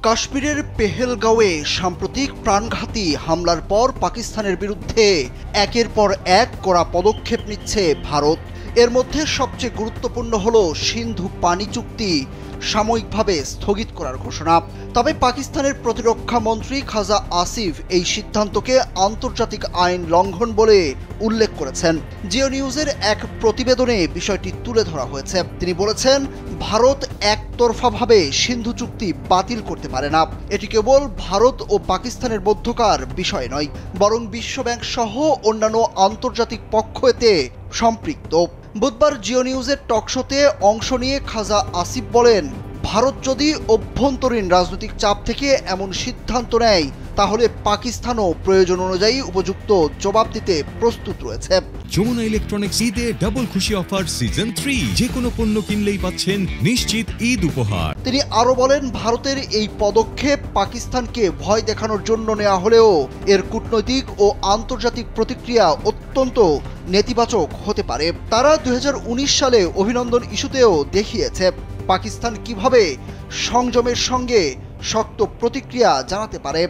কাশ্মীরের পেহেলগাঁওয়ে সাম্প্রতিক প্রাণঘাতী হামলার পর পাকিস্তানের বিরুদ্ধে একের পর এক কড়া পদক্ষেপ নিচ্ছে ভারত। এর মধ্যে সবচেয়ে গুরুত্বপূর্ণ হলো সিন্ধু পানি চুক্তি সাময়িকভাবে স্থগিত করার ঘোষণা। তবে পাকিস্তানের প্রতিরক্ষা মন্ত্রী খাজা আসিফ এই সিদ্ধান্তকে আন্তর্জাতিক আইন লঙ্ঘন বলে উল্লেখ করেছেন। জিও নিউজের এক প্রতিবেদনে বিষয়টি তুলে ধরা হয়েছে। তিনি বলেছেন, ভারত একতরফাভাবে সিন্ধু চুক্তি বাতিল করতে পারে না। এটি কেবল ভারত ও পাকিস্তানের মধ্যকার বিষয় নয়, বরং বিশ্বব্যাংক সহ অন্যান্য আন্তর্জাতিক পক্ষ এতে সম্পৃক্ত। বুধবার জিও নিউজের টকশোতে অংশ নিয়ে খাজা আসিফ বলেন, ভারত যদি অভ্যন্তরীণ রাজনৈতিক চাপ থেকে এমন সিদ্ধান্ত নেয় তাহলে পাকিস্তানও প্রয়োজন অনুযায়ী উপযুক্ত জবাব দিতে প্রস্তুত রয়েছে। যমুনা ইলেকট্রনিক্স ঈদে ডাবল খুশি অফার সিজন 3, যে কোনো পণ্য কিনলেই পাচ্ছেন নিশ্চিত ঈদ উপহার। তিনি আরো বলেন, ভারতের এই পদক্ষেপ পাকিস্তানকে ভয় দেখানোর জন্য নেওয়া হলেও এর কূটনৈতিক ও আন্তর্জাতিক প্রতিক্রিয়া অত্যন্ত নেতিবাচক হতে পারে। তারা 2019 সালে অভিনন্দন ইস্যুতেও দেখিয়েছে পাকিস্তান কিভাবে সংযমের সঙ্গে শক্ত প্রতিক্রিয়া জানাতে পারে।